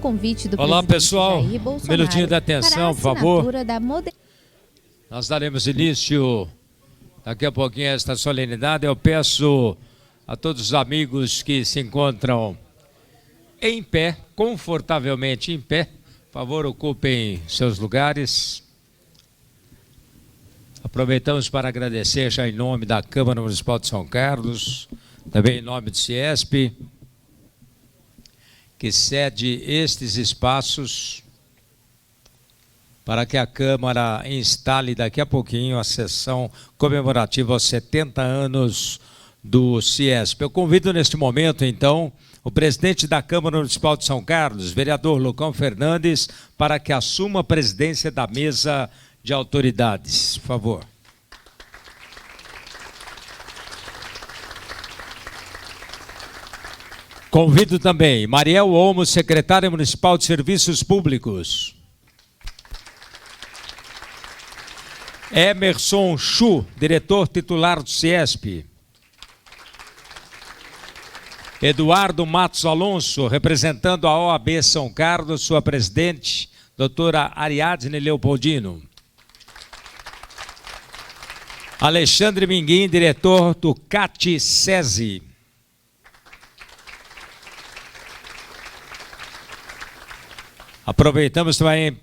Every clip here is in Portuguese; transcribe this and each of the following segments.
convite do Olá, presidente pessoal. Jair Bolsonaro, Um minutinho de atenção, por favor. Da Nós daremos início daqui a pouquinho a esta solenidade. Eu peço a todos os amigos que se encontram em pé, confortavelmente em pé, por favor, ocupem seus lugares. Aproveitamos para agradecer já em nome da Câmara Municipal de São Carlos, também em nome do CIESP, que cede estes espaços para que a Câmara instale daqui a pouquinho a sessão comemorativa aos 70 anos do CIESP. Eu convido neste momento, então, o presidente da Câmara Municipal de São Carlos, vereador Lucão Fernandes, para que assuma a presidência da mesa de autoridades. Por favor. Convido também Mariel Olmo, secretária municipal de Serviços Públicos. Emerson Chu, diretor titular do CIESP. Eduardo Matos Alonso, representando a OAB São Carlos, sua presidente, doutora Ariadne Leopoldino. Alexandre Minguim, diretor do CAT SESI. Aproveitamos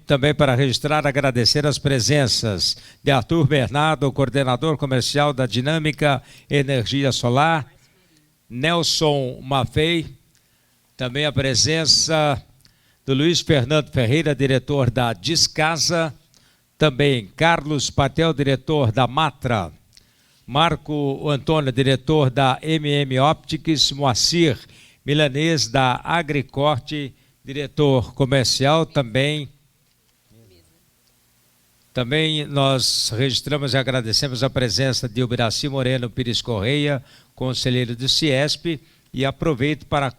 também para registrar e agradecer as presenças de Arthur Bernardo, coordenador comercial da Dinâmica Energia Solar, Nelson Maffei, também a presença do Luiz Fernando Ferreira, diretor da Discasa, também Carlos Patel, diretor da Matra, Marco Antônio, diretor da MM Optics, Moacir Milanês, da Agricorte, diretor comercial. Também nós registramos e agradecemos a presença de Ubiraci Moreno Pires Correia, conselheiro do CIESP, e aproveito para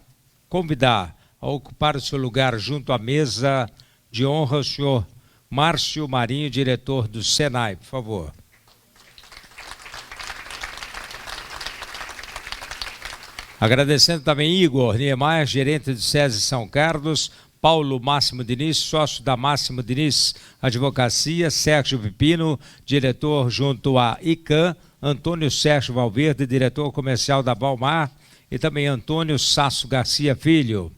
convidar a ocupar o seu lugar junto à mesa de honra o senhor Márcio Marinho, diretor do Senai, por favor. Agradecendo também Igor Niemeyer, gerente do SESI São Carlos, Paulo Máximo Diniz, sócio da Máximo Diniz Advocacia, Sérgio Pipino, diretor junto à ICAM, Antônio Sérgio Valverde, diretor comercial da Balmar, e também Antônio Sasso Garcia Filho,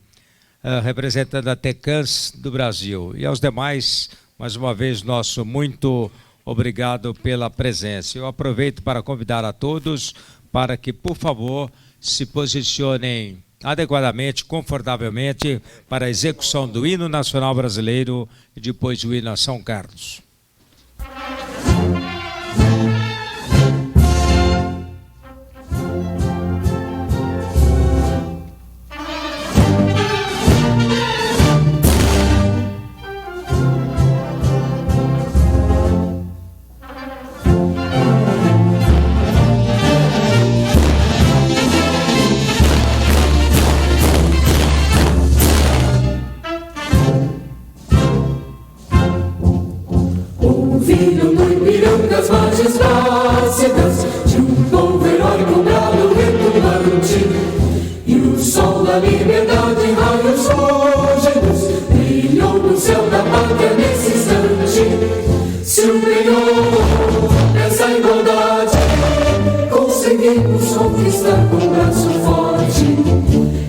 representando a Tecans do Brasil. E aos demais, mais uma vez, nosso muito obrigado pela presença. Eu aproveito para convidar a todos para que, por favor, se posicionem adequadamente, confortavelmente, para a execução do hino nacional brasileiro e depois do hino a São Carlos. Das margens plácidas de povo heróico brado retumbante, e o sol da liberdade em raios fúlgidos brilhou no céu da pátria nesse instante. Se o penhor dessa igualdade conseguimos conquistar com braço forte,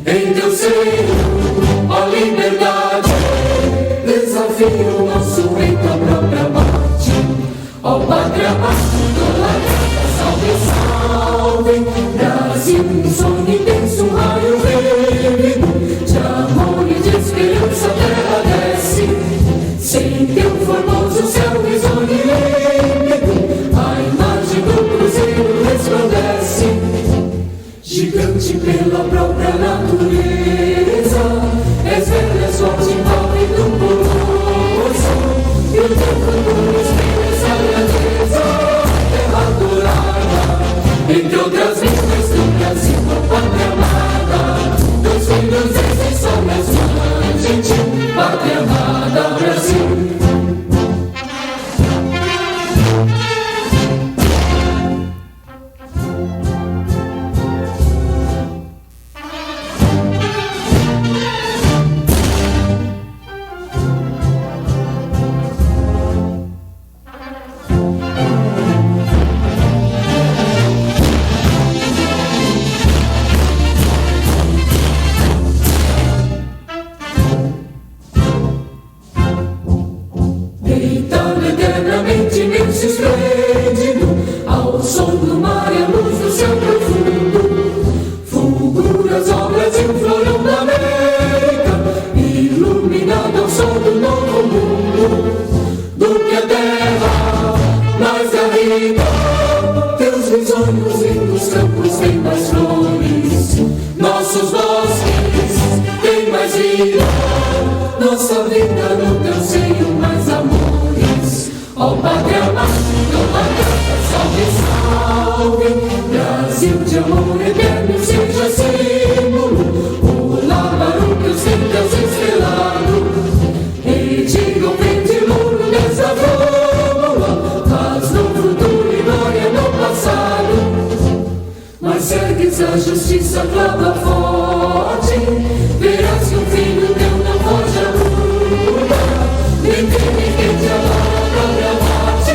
em teu seio, a liberdade desafia o nosso peito à própria morte. Ó pátria salve, salve, Brasil, um sonho intenso, um raio vivo, de amor e de esperança a terra desce, sem teu formoso céu risonho e límpido, a imagem do cruzeiro resplandece, gigante pela própria natureza, és velha, és forte, mal e luminoso, e o teu cantor espelha terra adorada, entre outras vistas do Brasil, a pátria amada, dos filhos desse sol mais gentil, pátria amada, Brasil. silêncio esplêndido, ao som do mar e a luz do céu profundo, fulgura as obras de um florão da América, iluminado ao sol do novo mundo, do que a terra mais garrida. Teus risonhos lindos campos têm mais flores, nossos bosques têm mais vida, nossa vida no teu seio mais amores. Ó Pátria Amada, salve, salve, Brasil de amor eterno seja símbolo, o lábaro que os tentas estrelado, redigam pendiluro dessa fórmula, faz no futuro e glória no passado. Mas ergues a justiça, clava forte, verás que um filho teu não foge à luta, nem tem ninguém te alaba pra morte,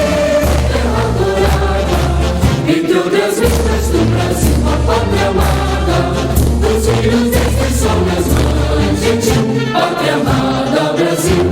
terra adorada, entre outras vistas do Brasil, a pátria amada, os filhos destes são nas mães de ti, pátria amada, Brasil.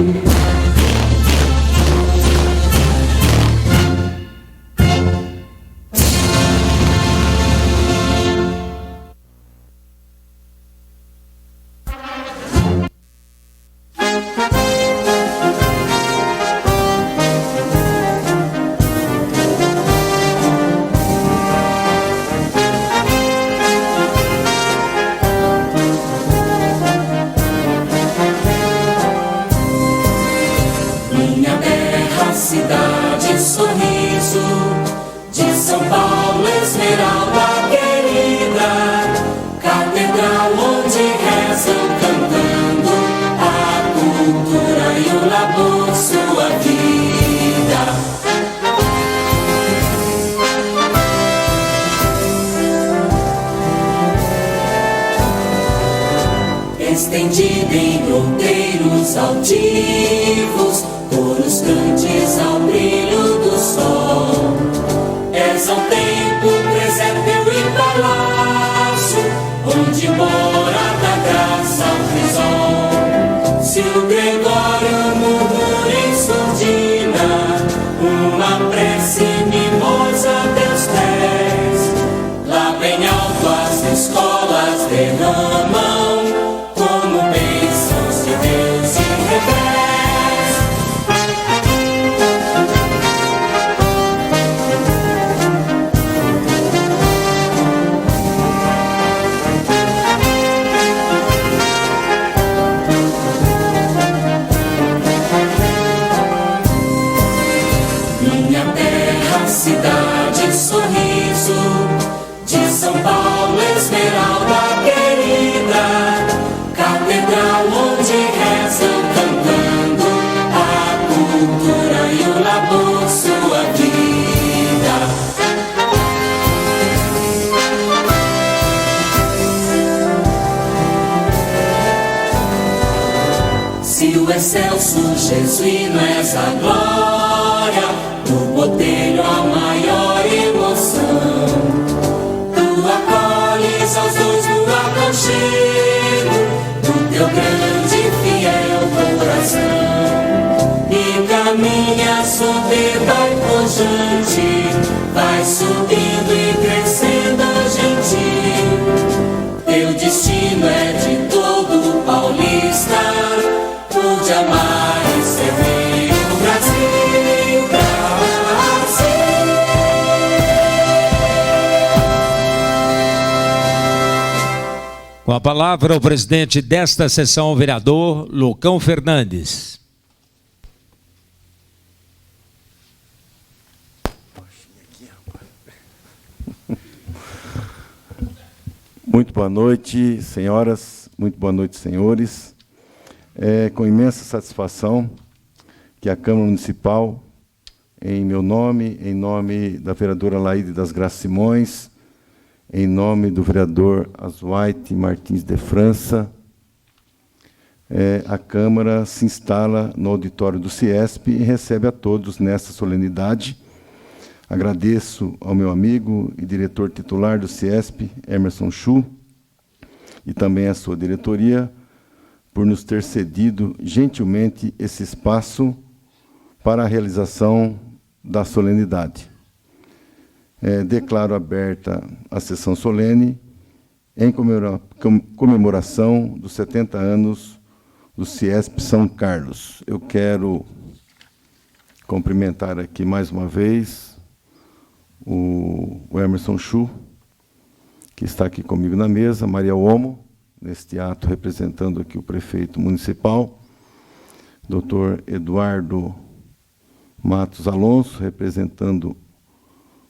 Estendida em outeiros altivos, coros cantes ao brilho do sol. És ao tempo, presépio e palácio, onde mora da graça o crisol. Se o Gregório murmura em surdina uma prece mimosa a teus pés, lá bem alto as escolas derramam cidade, sorriso de São Paulo, esmeralda querida, catedral onde rezam cantando a cultura e o labor, sua vida. Se o excelso jesuíno és a glória, do botelho a maior emoção, tu acolhes aos dois no aconchego do teu grande e fiel coração, e caminha soberba e pujante, vai subindo e crescendo gentil. Teu destino é de todo paulista, tu de amar e servir o Brasil. Com a palavra, o presidente desta sessão, o vereador Lucão Fernandes. Muito boa noite, senhoras, muito boa noite, senhores. É com imensa satisfação que a Câmara Municipal, em meu nome, em nome da vereadora Laíde das Graças Simões, em nome do vereador Asuaite Martins de França, a Câmara se instala no auditório do CIESP e recebe a todos nesta solenidade. Agradeço ao meu amigo e diretor titular do CIESP, Emerson Chu, e também à sua diretoria, por nos ter cedido gentilmente esse espaço para a realização da solenidade. Declaro aberta a sessão solene em comemoração dos 70 anos do CIESP São Carlos. Eu quero cumprimentar aqui mais uma vez o Emerson Chu, que está aqui comigo na mesa, Maria Omo, neste ato representando aqui o prefeito municipal, Dr. Eduardo Matos Alonso, representando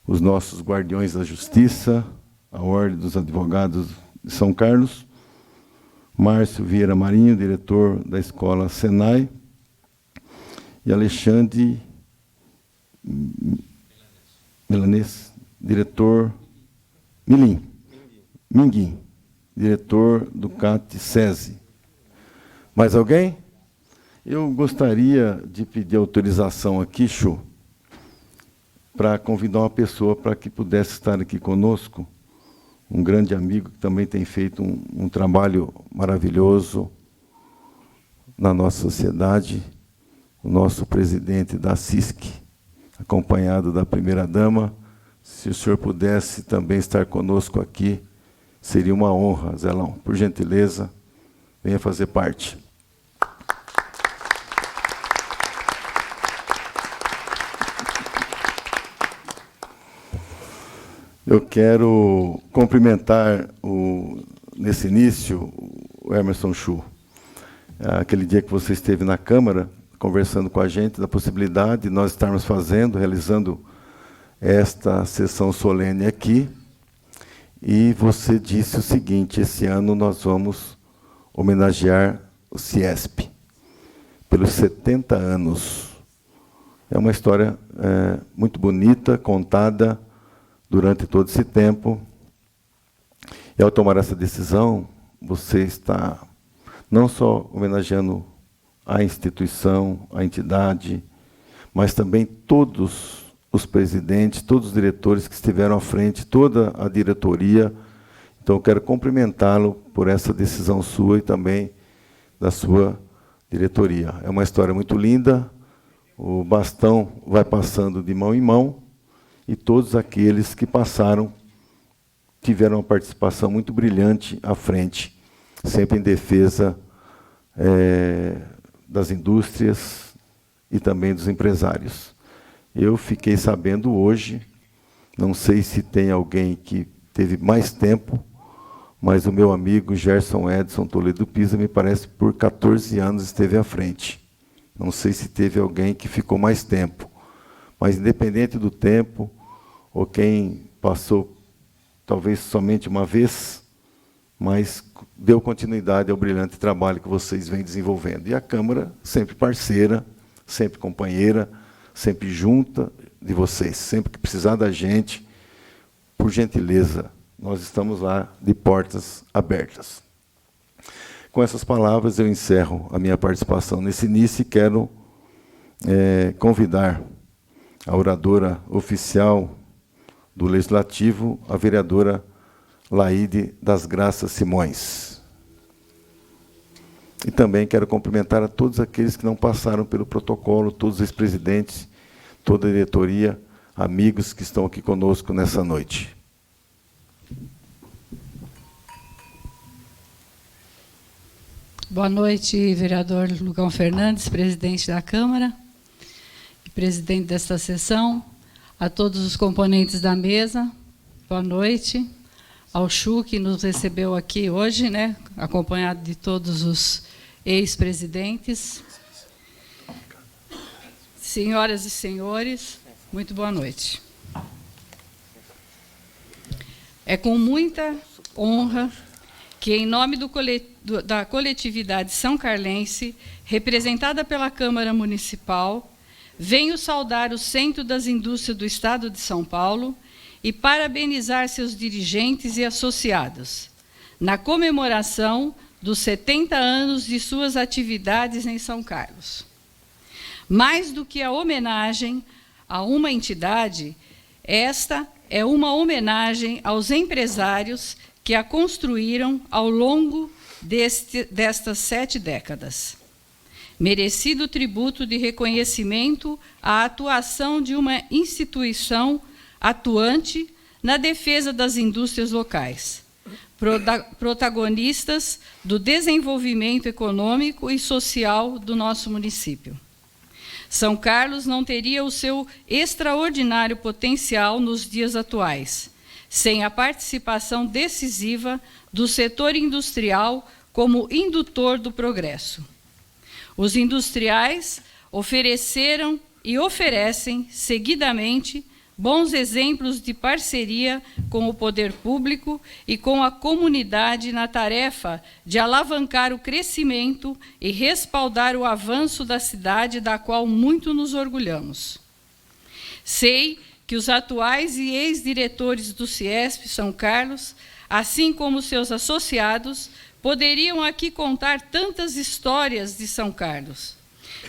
os nossos guardiões da justiça, a Ordem dos Advogados de São Carlos, Márcio Vieira Marinho, diretor da Escola Senai, e Alexandre Milanês, diretor Minguim, diretor do CAT SESI. Mais alguém? Eu gostaria de pedir autorização aqui, Chu, para convidar uma pessoa para que pudesse estar aqui conosco, um grande amigo que também tem feito um trabalho maravilhoso na nossa sociedade, o nosso presidente da CISC, acompanhado da primeira-dama. Se o senhor pudesse também estar conosco aqui, seria uma honra, Zelão. Por gentileza, venha fazer parte. Eu quero cumprimentar, nesse início, o Emerson Chu. Aquele dia que você esteve na Câmara, conversando com a gente, da possibilidade de nós estarmos realizando esta sessão solene aqui, e você disse o seguinte: esse ano nós vamos homenagear o CIESP pelos 70 anos. É uma história muito bonita, contada durante todo esse tempo. E ao tomar essa decisão, você está não só homenageando a instituição, a entidade, mas também todos os presidentes, todos os diretores que estiveram à frente, toda a diretoria. Então, eu quero cumprimentá-lo por essa decisão sua e também da sua diretoria. É uma história muito linda, o bastão vai passando de mão em mão, e todos aqueles que passaram tiveram uma participação muito brilhante à frente, sempre em defesa das indústrias e também dos empresários. Eu fiquei sabendo hoje, não sei se tem alguém que teve mais tempo, mas o meu amigo Gerson Edson Toledo Pisa, me parece, por 14 anos esteve à frente. Não sei se teve alguém que ficou mais tempo, mas independente do tempo, ou quem passou talvez somente uma vez, mas deu continuidade ao brilhante trabalho que vocês vêm desenvolvendo. E a Câmara sempre parceira, sempre companheira, sempre junta de vocês. Sempre que precisar da gente, por gentileza, nós estamos lá de portas abertas. Com essas palavras, eu encerro a minha participação nesse início e quero convidar a oradora oficial do Legislativo, a vereadora Laide das Graças Simões. E também quero cumprimentar a todos aqueles que não passaram pelo protocolo, todos os ex-presidentes, toda a diretoria, amigos que estão aqui conosco nessa noite. Boa noite, vereador Lucão Fernandes, presidente da Câmara e presidente desta sessão, a todos os componentes da mesa, boa noite, ao Chu, que nos recebeu aqui hoje, né, acompanhado de todos os ex-presidentes. Senhoras e senhores, muito boa noite. É com muita honra que, em nome da coletividade são carlense, representada pela Câmara Municipal, venho saudar o Centro das Indústrias do Estado de São Paulo e parabenizar seus dirigentes e associados, na comemoração dos 70 anos de suas atividades em São Carlos. Mais do que a homenagem a uma entidade, esta é uma homenagem aos empresários que a construíram ao longo destas 7 décadas. merecido tributo de reconhecimento à atuação de uma instituição atuante na defesa das indústrias locais, protagonistas do desenvolvimento econômico e social do nosso município. São Carlos não teria o seu extraordinário potencial nos dias atuais, sem a participação decisiva do setor industrial como indutor do progresso. Os industriais ofereceram e oferecem seguidamente bons exemplos de parceria com o poder público e com a comunidade na tarefa de alavancar o crescimento e respaldar o avanço da cidade, da qual muito nos orgulhamos. Sei que os atuais e ex-diretores do CIESP São Carlos, assim como seus associados, poderiam aqui contar tantas histórias de São Carlos,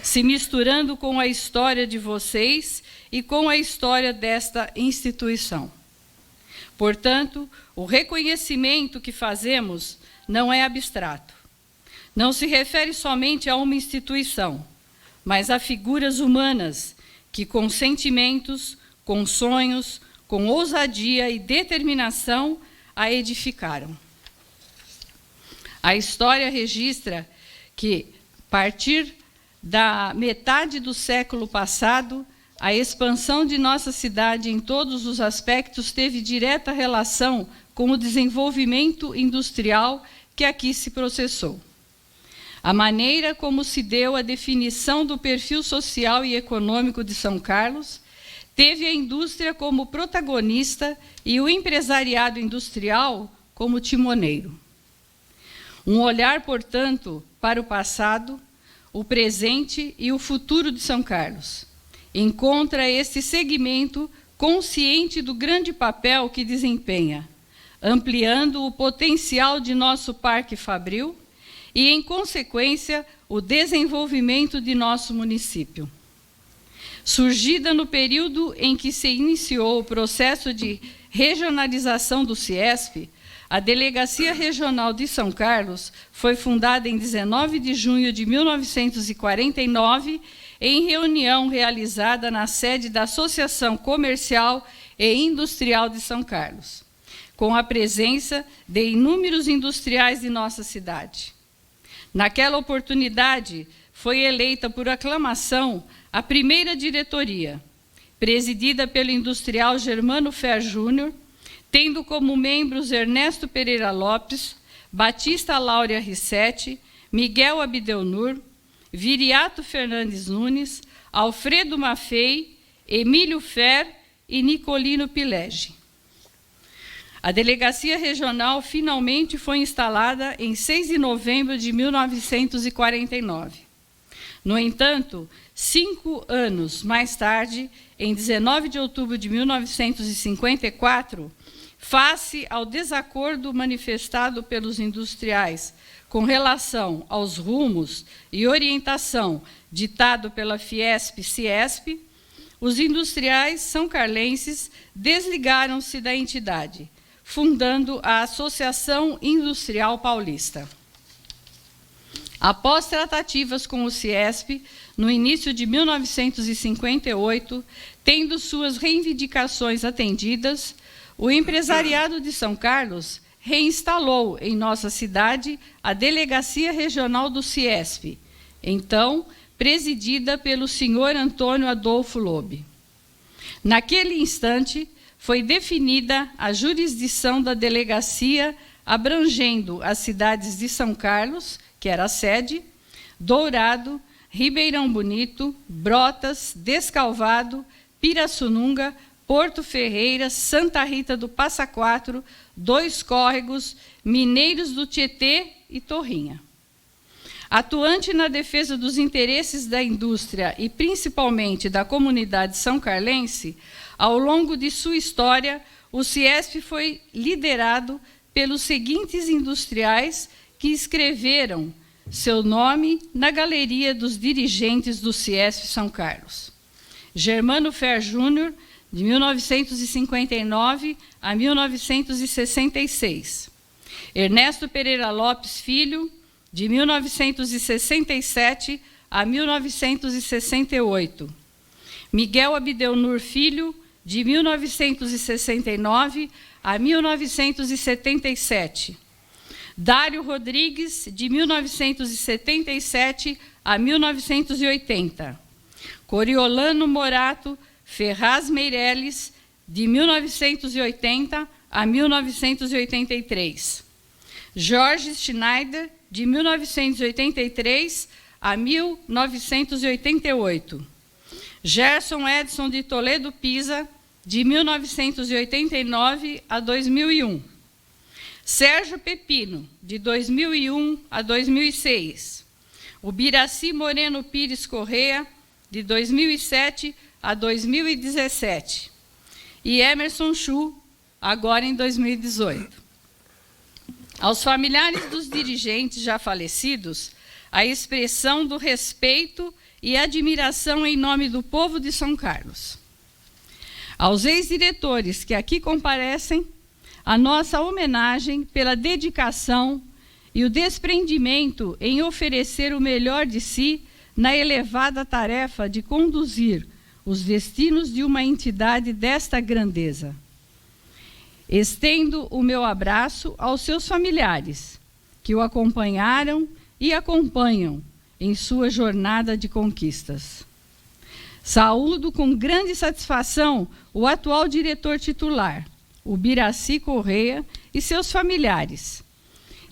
se misturando com a história de vocês e com a história desta instituição. Portanto, o reconhecimento que fazemos não é abstrato. Não se refere somente a uma instituição, mas a figuras humanas que, com sentimentos, com sonhos, com ousadia e determinação, a edificaram. A história registra que, a partir da metade do século passado, a expansão de nossa cidade em todos os aspectos teve direta relação com o desenvolvimento industrial que aqui se processou. A maneira como se deu a definição do perfil social e econômico de São Carlos teve a indústria como protagonista e o empresariado industrial como timoneiro. Um olhar, portanto, para o passado, o presente e o futuro de São Carlos. Encontra este segmento consciente do grande papel que desempenha, ampliando o potencial de nosso parque fabril e, em consequência, o desenvolvimento de nosso município. Surgida no período em que se iniciou o processo de regionalização do CIESP, a Delegacia Regional de São Carlos foi fundada em 19 de junho de 1949, em reunião realizada na sede da Associação Comercial e Industrial de São Carlos, com a presença de inúmeros industriais de nossa cidade. Naquela oportunidade, foi eleita por aclamação a primeira diretoria, presidida pelo industrial Germano Fer Júnior, tendo como membros Ernesto Pereira Lopes, Batista Láurea Rissetti, Miguel Abdelnur, Viriato Fernandes Nunes, Alfredo Maffei, Emílio Fer e Nicolino Pilege. A Delegacia Regional finalmente foi instalada em 6 de novembro de 1949. No entanto, 5 anos mais tarde, em 19 de outubro de 1954, face ao desacordo manifestado pelos industriais com relação aos rumos e orientação ditado pela Fiesp-Ciesp, os industriais são-carlenses desligaram-se da entidade, fundando a Associação Industrial Paulista. Após tratativas com o CIESP, no início de 1958, tendo suas reivindicações atendidas, o empresariado de São Carlos reinstalou em nossa cidade a Delegacia Regional do CIESP, então presidida pelo senhor Antônio Adolfo Lobe. Naquele instante, foi definida a jurisdição da delegacia, abrangendo as cidades de São Carlos, que era a sede, Dourado, Ribeirão Bonito, Brotas, Descalvado, Pirassununga, Porto Ferreira, Santa Rita do Passa Quatro, Dois Córregos, Mineiros do Tietê e Torrinha. Atuante na defesa dos interesses da indústria e principalmente da comunidade são-carlense, ao longo de sua história, o CIESP foi liderado pelos seguintes industriais que escreveram seu nome na galeria dos dirigentes do CIESP São Carlos. Germano Fer Júnior, de 1959 a 1966. Ernesto Pereira Lopes Filho, de 1967 a 1968. Miguel Abdelnur Filho, de 1969 a 1977. Dário Rodrigues, de 1977 a 1980. Coriolano Morato Ferraz Meireles, de 1980 a 1983. Jorge Schneider, de 1983 a 1988. Gerson Edson de Toledo Pisa, de 1989 a 2001. Sérgio Pepino, de 2001 a 2006. Ubiraci Moreno Pires Correa, de 2007 a 2017. E Emerson Chu, agora em 2018. Aos familiares dos dirigentes já falecidos, a expressão do respeito e admiração em nome do povo de São Carlos. Aos ex-diretores que aqui comparecem, a nossa homenagem pela dedicação e o desprendimento em oferecer o melhor de si na elevada tarefa de conduzir os destinos de uma entidade desta grandeza. Estendo o meu abraço aos seus familiares, que o acompanharam e acompanham em sua jornada de conquistas. Saúdo com grande satisfação o atual diretor titular, Ubiraci Correa, e seus familiares,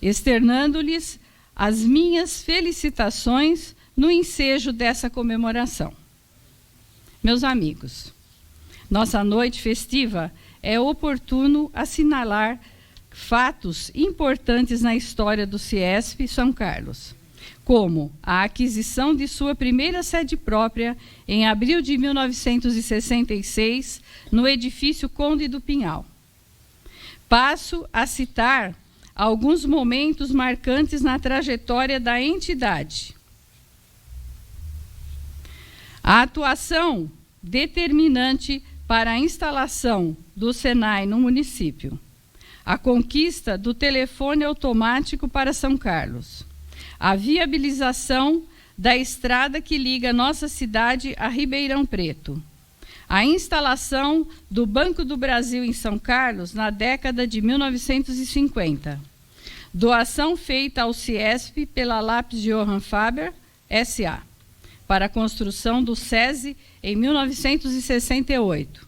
externando-lhes as minhas felicitações no ensejo dessa comemoração. Meus amigos, nossa noite festiva é oportuno assinalar fatos importantes na história do CIESP São Carlos, como a aquisição de sua primeira sede própria em abril de 1966, no edifício Conde do Pinhal. Passo a citar alguns momentos marcantes na trajetória da entidade. A atuação determinante para a instalação do SENAI no município. A conquista do telefone automático para São Carlos. A viabilização da estrada que liga nossa cidade a Ribeirão Preto. A instalação do Banco do Brasil em São Carlos na década de 1950. Doação feita ao CIESP pela Lápis Johann Faber, S.A., para a construção do SESI em 1968.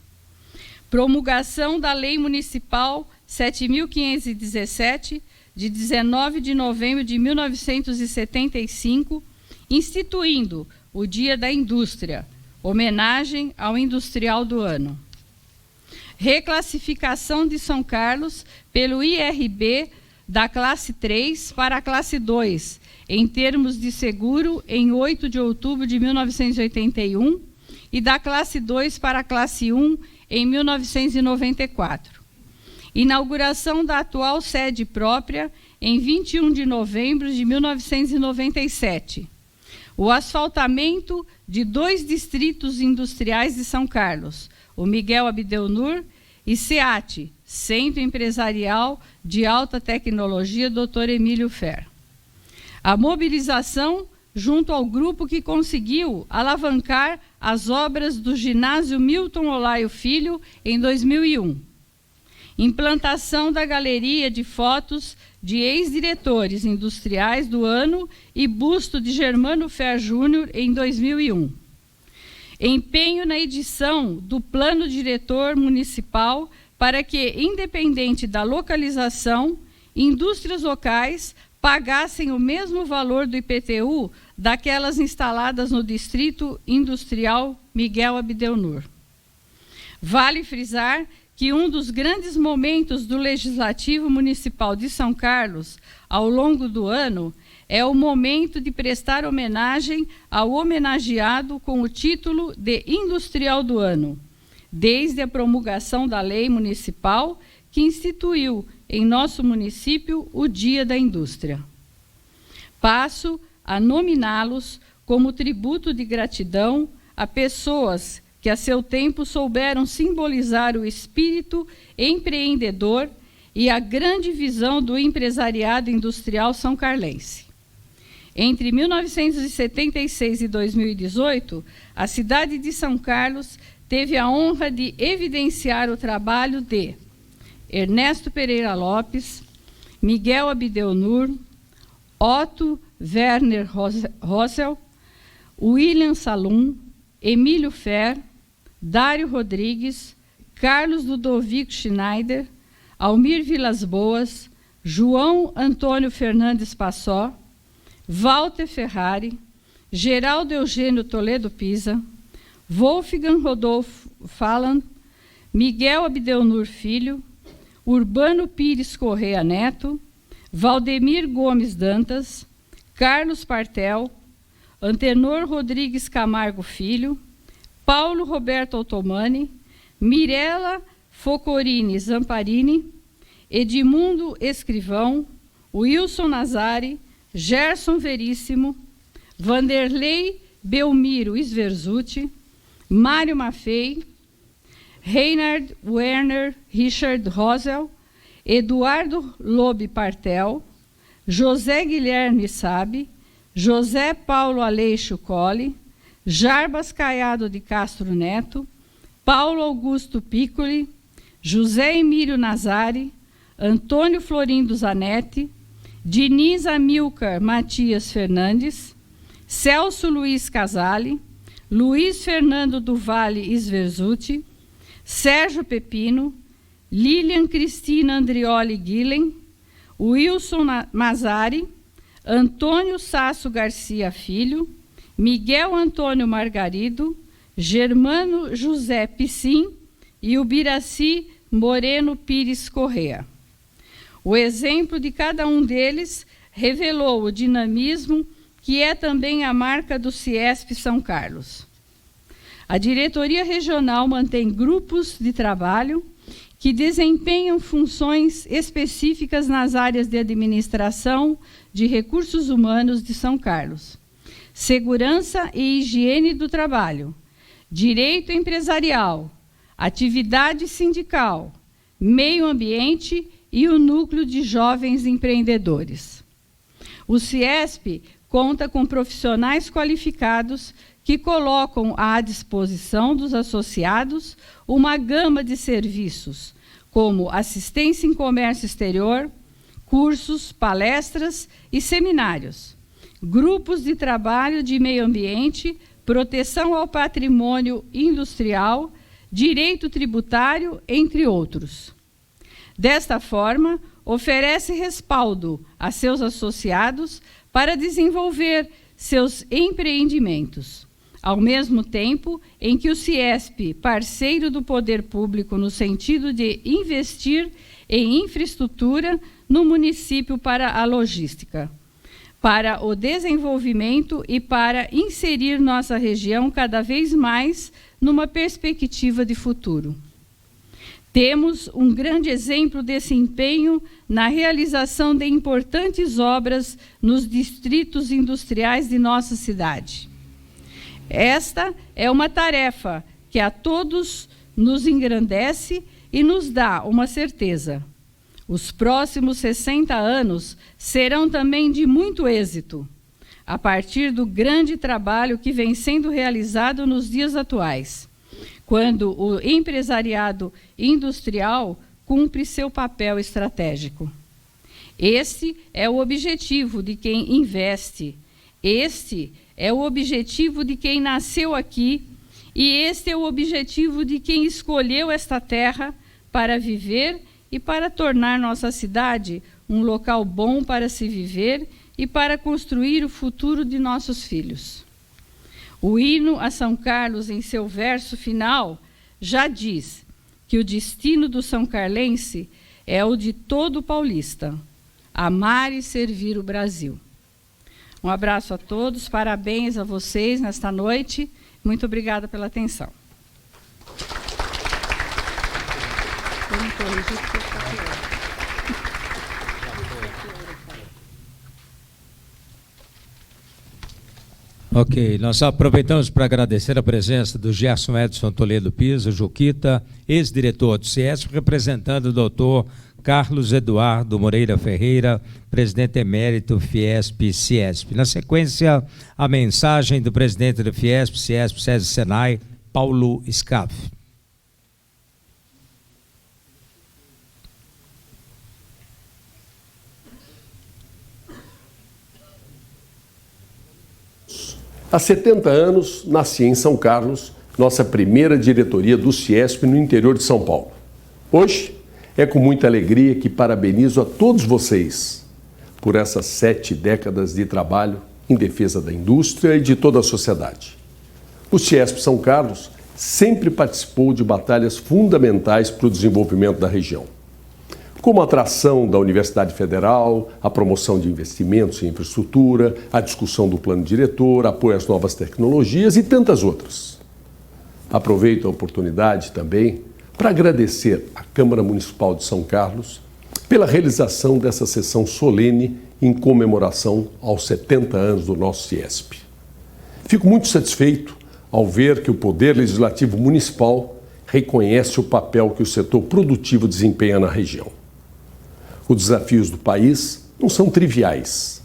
Promulgação da Lei Municipal 7.517, de 19 de novembro de 1975, instituindo o Dia da Indústria, homenagem ao industrial do ano. Reclassificação de São Carlos pelo IRB da classe 3 para a classe 2, em termos de seguro, em 8 de outubro de 1981, e da classe 2 para a classe 1, em 1994. Inauguração da atual sede própria, em 21 de novembro de 1997. O asfaltamento de 2 distritos industriais de São Carlos, o Miguel Abdelnur e SEAT, Centro Empresarial de Alta Tecnologia, Dr. Emílio Fer. A mobilização junto ao grupo que conseguiu alavancar as obras do ginásio Milton Olaio Filho em 2001. Implantação da galeria de fotos de ex-diretores industriais do ano e busto de Germano Fer Júnior em 2001. Empenho na edição do Plano Diretor Municipal para que, independente da localização, indústrias locais pagassem o mesmo valor do IPTU daquelas instaladas no Distrito Industrial Miguel Abdelnur. Vale frisar que um dos grandes momentos do Legislativo Municipal de São Carlos, ao longo do ano, é o momento de prestar homenagem ao homenageado com o título de Industrial do Ano, desde a promulgação da Lei Municipal que instituiu em nosso município o Dia da Indústria. Passo a nominá-los como tributo de gratidão a pessoas que a seu tempo souberam simbolizar o espírito empreendedor e a grande visão do empresariado industrial são carlense. Entre 1976 e 2018, a cidade de São Carlos teve a honra de evidenciar o trabalho de Ernesto Pereira Lopes, Miguel Abdelnur, Otto Werner Rosel, William Salum, Emílio Fer, Dário Rodrigues, Carlos Ludovico Schneider, Almir Vilas Boas, João Antônio Fernandes Passó, Walter Ferrari, Geraldo Eugênio Toledo Pisa, Wolfgang Rodolfo Falland, Miguel Abdelnur Filho, Urbano Pires Correia Neto, Valdemir Gomes Dantas, Carlos Partel, Antenor Rodrigues Camargo Filho, Paulo Roberto Ottomani, Mirela Focorini Zamparini, Edmundo Escrivão, Wilson Nazari, Gerson Veríssimo, Vanderlei Belmiro Sverzuti, Mário Maffei, Reinhard Werner Richard Rosel, Eduardo Lobe Partel, José Guilherme Sabe, José Paulo Aleixo Colli, Jarbas Caiado de Castro Neto, Paulo Augusto Piccoli, José Emílio Nazari, Antônio Florindo Zanetti, Diniz Amilcar Matias Fernandes, Celso Luiz Casale, Luiz Fernando do Vale Sverzuti, Sérgio Pepino, Lilian Cristina Andrioli Guilhem, Wilson Mazari, Antônio Sasso Garcia Filho, Miguel Antônio Margarido, Germano José Piscin e Ubiraci Moreno Pires Correa. O exemplo de cada um deles revelou o dinamismo que é também a marca do CIESP São Carlos. A diretoria regional mantém grupos de trabalho que desempenham funções específicas nas áreas de administração de recursos humanos de São Carlos, segurança e higiene do trabalho, direito empresarial, atividade sindical, meio ambiente e o núcleo de jovens empreendedores. O CIESP conta com profissionais qualificados que colocam à disposição dos associados uma gama de serviços, como assistência em comércio exterior, cursos, palestras e seminários, grupos de trabalho de meio ambiente, proteção ao patrimônio industrial, direito tributário, entre outros. Desta forma, oferece respaldo a seus associados para desenvolver seus empreendimentos, ao mesmo tempo em que o CIESP, parceiro do poder público no sentido de investir em infraestrutura no município para a logística, para o desenvolvimento e para inserir nossa região cada vez mais numa perspectiva de futuro. Temos um grande exemplo desse empenho na realização de importantes obras nos distritos industriais de nossa cidade. Esta é uma tarefa que a todos nos engrandece e nos dá uma certeza. Os próximos 60 anos serão também de muito êxito, a partir do grande trabalho que vem sendo realizado nos dias atuais, quando o empresariado industrial cumpre seu papel estratégico. Este é o objetivo de quem investe, este é o objetivo de quem nasceu aqui e este é o objetivo de quem escolheu esta terra para viver e para tornar nossa cidade um local bom para se viver e para construir o futuro de nossos filhos. O hino a São Carlos, em seu verso final, já diz que o destino do São Carlense é o de todo paulista, amar e servir o Brasil. Um abraço a todos, parabéns a vocês nesta noite, muito obrigada pela atenção. Ok, nós aproveitamos para agradecer a presença do Gerson Edson Toledo Pisa, Juquita, ex-diretor do CIESP, representando o doutor Carlos Eduardo Moreira Ferreira, presidente emérito Fiesp-Ciesp. Na sequência, a mensagem do presidente do Fiesp-Ciesp, SESI Senai, Paulo Scaff. Há 70 anos, nasci em São Carlos, nossa primeira diretoria do Ciesp no interior de São Paulo. Hoje, é com muita alegria que parabenizo a todos vocês por essas 7 décadas de trabalho em defesa da indústria e de toda a sociedade. O Ciesp São Carlos sempre participou de batalhas fundamentais para o desenvolvimento da região, como a atração da Universidade Federal, a promoção de investimentos em infraestrutura, a discussão do plano diretor, apoio às novas tecnologias e tantas outras. Aproveito a oportunidade também para agradecer à Câmara Municipal de São Carlos pela realização dessa sessão solene em comemoração aos 70 anos do nosso Ciesp. Fico muito satisfeito ao ver que o Poder Legislativo Municipal reconhece o papel que o setor produtivo desempenha na região. Os desafios do país não são triviais.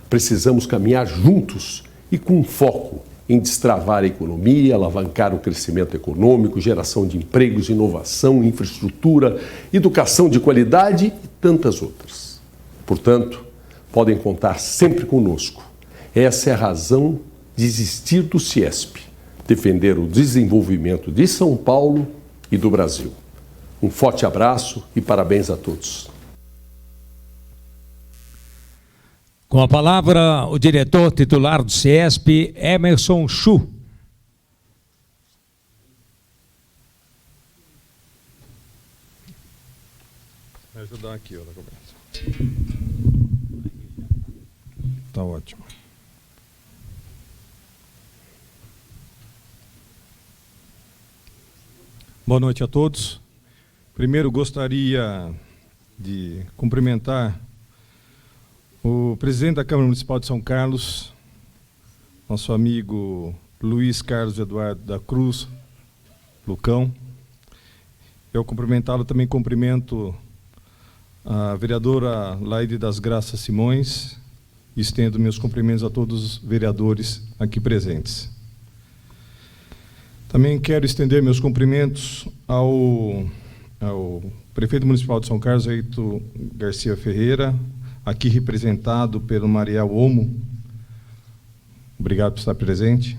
Precisamos caminhar juntos e com foco em destravar a economia, alavancar o crescimento econômico, geração de empregos, inovação, infraestrutura, educação de qualidade e tantas outras. Portanto, podem contar sempre conosco. Essa é a razão de existir do Ciesp, defender o desenvolvimento de São Paulo e do Brasil. Um forte abraço e parabéns a todos. Com a palavra, o diretor titular do Ciesp, Emerson Chu. Vou ajudar aqui, ó, na conversa. Tá ótimo. Boa noite a todos. Primeiro, gostaria de cumprimentar o presidente da Câmara Municipal de São Carlos, nosso amigo Luiz Carlos Eduardo da Cruz, Lucão. Eu cumprimentá-lo, também cumprimento a vereadora Laide das Graças Simões e estendo meus cumprimentos a todos os vereadores aqui presentes. Também quero estender meus cumprimentos ao prefeito municipal de São Carlos, Aito Garcia Ferreira, aqui representado pelo Mariel Omo. Obrigado por estar presente.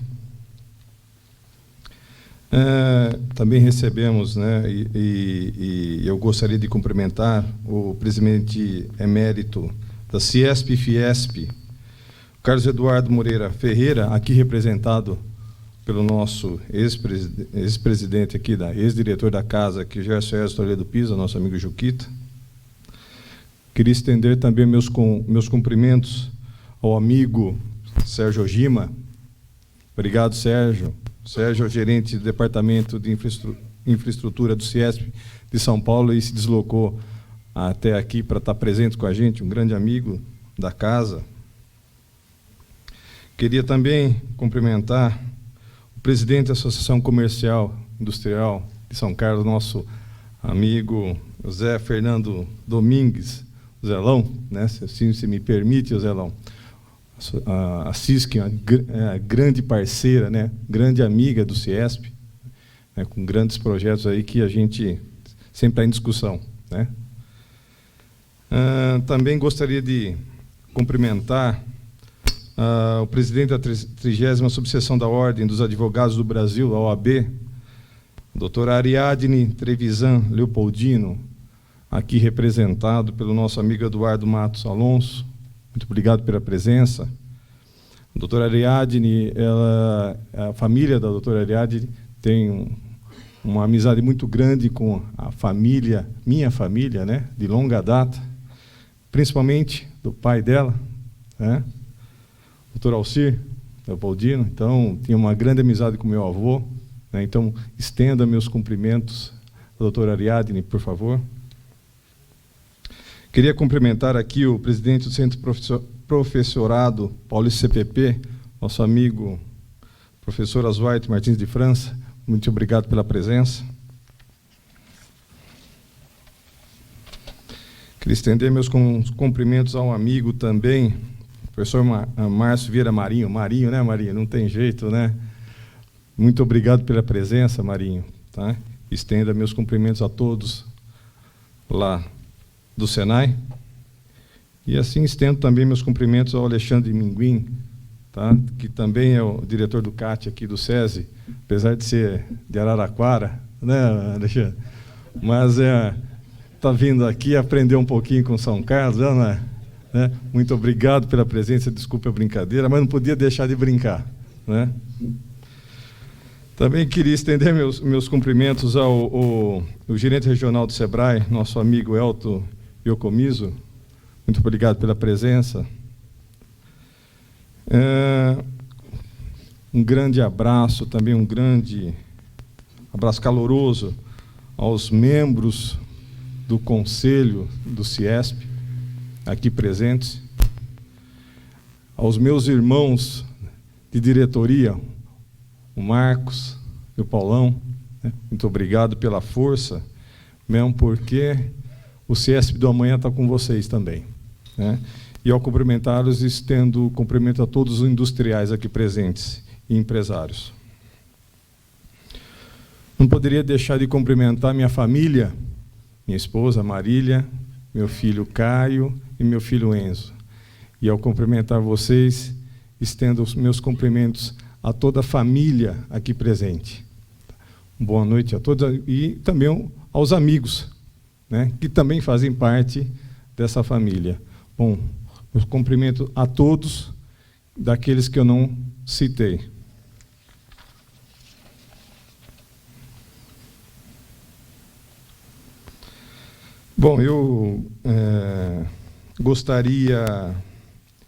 Também recebemos, né, e eu gostaria de cumprimentar o presidente emérito da Ciesp e Fiesp, Carlos Eduardo Moreira Ferreira, aqui representado pelo nosso ex-presidente aqui, ex-diretor da casa, que já é Sérgio Toledo Pisa, nosso amigo Juquita. Queria estender também meus cumprimentos ao amigo Sérgio Ojima. Obrigado, Sérgio. Sérgio é o gerente do Departamento de Infraestrutura do Ciesp de São Paulo e se deslocou até aqui para estar presente com a gente, um grande amigo da casa. Queria também cumprimentar o presidente da Associação Comercial Industrial de São Carlos, nosso amigo José Fernando Domingues, Zelão, né? Se me permite, Zelão. A CISC é uma grande parceira, né? Grande amiga do Ciesp, né? Com grandes projetos aí que a gente sempre está em discussão, né? Também gostaria de cumprimentar o presidente da 30ª Subseção da Ordem dos Advogados do Brasil, a OAB, doutora Ariadne Trevisan Leopoldino, aqui representado pelo nosso amigo Eduardo Matos Alonso. Muito obrigado pela presença. A doutora Ariadne, a família da doutora Ariadne tem uma amizade muito grande com a família, minha família, né, de longa data, principalmente do pai dela, né, doutor Alcir Leopoldino. Então, tinha uma grande amizade com meu avô, né, então, estenda meus cumprimentos à doutora Ariadne, por favor. Queria cumprimentar aqui o presidente do Centro Professorado Paulista CPP, nosso amigo professor Aswaite Martins de França. Muito obrigado pela presença. Queria estender meus cumprimentos ao amigo também, professor Márcio Vieira Marinho. Marinho, né, Marinho? Não tem jeito, né? Muito obrigado pela presença, Marinho. Tá? Estenda meus cumprimentos a todos lá do Senai. E assim estendo também meus cumprimentos ao Alexandre Minguim, tá? Que também é o diretor do CAT aqui do SESI, apesar de ser de Araraquara, né, Alexandre? Mas está vindo aqui aprender um pouquinho com São Carlos, né? Muito obrigado pela presença, desculpe a brincadeira, mas não podia deixar de brincar, né? Também queria estender meus cumprimentos ao gerente regional do SEBRAE, nosso amigo Elton Iocomiso. Muito obrigado pela presença. Um grande abraço, também um grande abraço caloroso aos membros do Conselho do CIESP, aqui presentes, aos meus irmãos de diretoria, o Marcos e o Paulão, né? Muito obrigado pela força, mesmo porque o CIESP do amanhã está com vocês também, né? E ao cumprimentá-los, estendo cumprimento a todos os industriais aqui presentes e empresários. Não poderia deixar de cumprimentar minha família, minha esposa Marília, meu filho Caio e meu filho Enzo. E ao cumprimentar vocês, estendo os meus cumprimentos a toda a família aqui presente. Boa noite a todos e também aos amigos, né, que também fazem parte dessa família. Bom, eu cumprimento a todos daqueles que eu não citei. Bom, eu gostaria,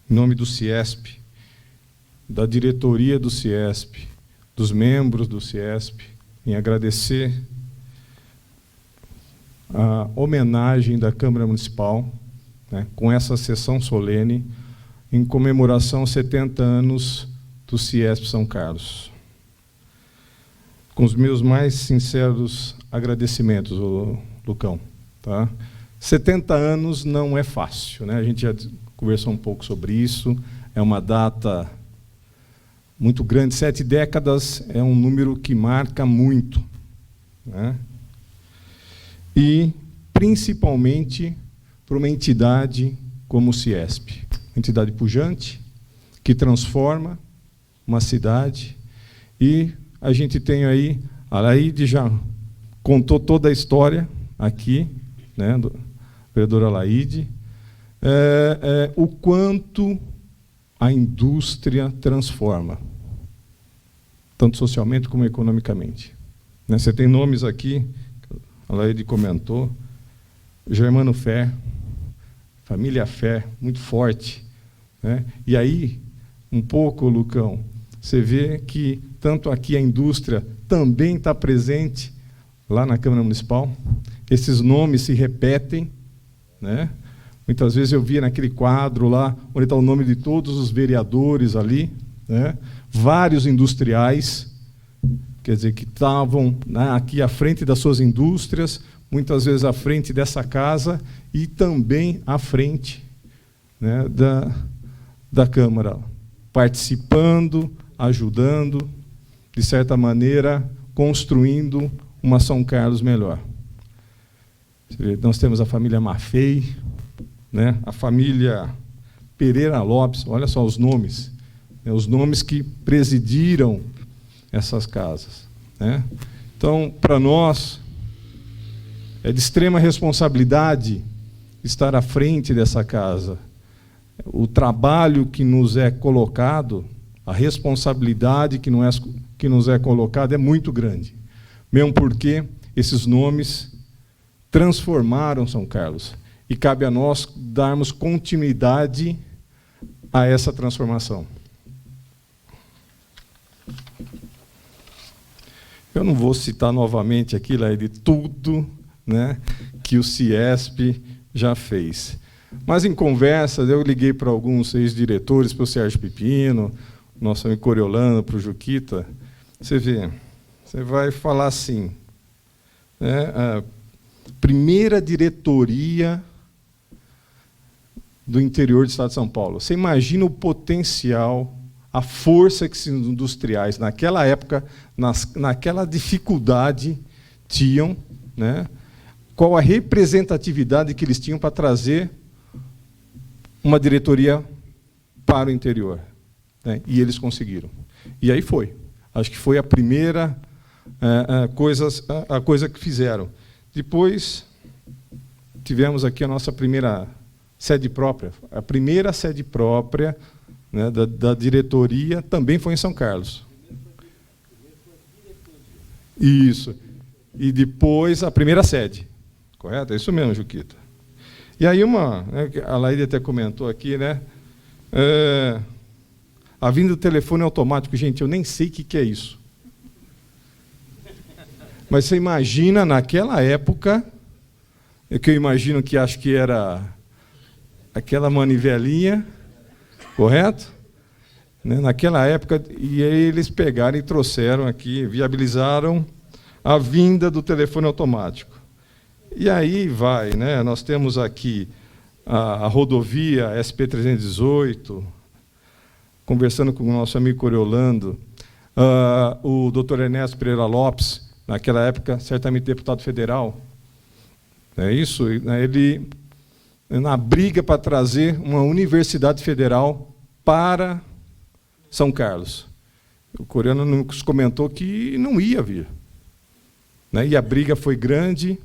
em nome do CIESP, da diretoria do CIESP, dos membros do CIESP, em agradecer a homenagem da Câmara Municipal, né, com essa sessão solene, em comemoração aos 70 anos do CIESP São Carlos. Com os meus mais sinceros agradecimentos, Lucão. Tá? 70 anos não é fácil, né? A gente já conversou um pouco sobre isso, é uma data muito grande, 7 décadas é um número que marca muito, né? E, principalmente, para uma entidade como o CIESP, entidade pujante, que transforma uma cidade, e a gente tem aí, a Laide já contou toda a história aqui, né, do vereadora Laide, o quanto a indústria transforma, tanto socialmente como economicamente. Né, você tem nomes aqui, a Laide comentou, Germano Fé, família Fé, muito forte. Né? E aí, um pouco, Lucão, você vê que tanto aqui a indústria também está presente lá na Câmara Municipal. Esses nomes se repetem, né? Muitas vezes eu via naquele quadro lá, onde está o nome de todos os vereadores ali, né? Vários industriais, quer dizer, que estavam, né, aqui à frente das suas indústrias, muitas vezes à frente dessa casa e também à frente, né, da Câmara, participando, ajudando, de certa maneira, construindo uma São Carlos melhor. Nós temos a família Maffei, né, a família Pereira Lopes, olha só os nomes, né, os nomes que presidiram essas casas. Né? Então, para nós, é de extrema responsabilidade estar à frente dessa casa. O trabalho que nos é colocado, a responsabilidade que nos é colocada é muito grande, mesmo porque esses nomes transformaram São Carlos. E cabe a nós darmos continuidade a essa transformação. Eu não vou citar novamente aqui, de tudo, né, que o CIESP já fez. Mas, em conversas, eu liguei para alguns ex-diretores, para o Sérgio Pepino, nosso amigo Coriolano, para o Juquita. Você vê, você vai falar assim, né, a primeira diretoria do interior do estado de São Paulo. Você imagina o potencial, a força que esses industriais, naquela época, naquela dificuldade, tinham, né? Qual a representatividade que eles tinham para trazer uma diretoria para o interior, né? E eles conseguiram. E aí foi. Acho que foi a primeira coisa que fizeram. Depois, tivemos aqui a nossa primeira sede própria. A primeira sede própria, né, da diretoria também foi em São Carlos. Isso. E depois a primeira sede. Correto? É isso mesmo, Juquita. E aí a Laíde até comentou aqui, né? A vinda do telefone automático. Gente, eu nem sei o que é isso. Mas você imagina, naquela época, que eu imagino que acho que era aquela manivelinha, correto? Né? Naquela época, e aí eles pegaram e trouxeram aqui, viabilizaram a vinda do telefone automático. E aí vai, né? Nós temos aqui a rodovia SP-318, conversando com o nosso amigo Coriolando, o doutor Ernesto Pereira Lopes, naquela época, certamente deputado federal. É isso? Ele, na briga para trazer uma universidade federal para São Carlos. O Coriano nos comentou que não ia vir, né? E a briga foi grande.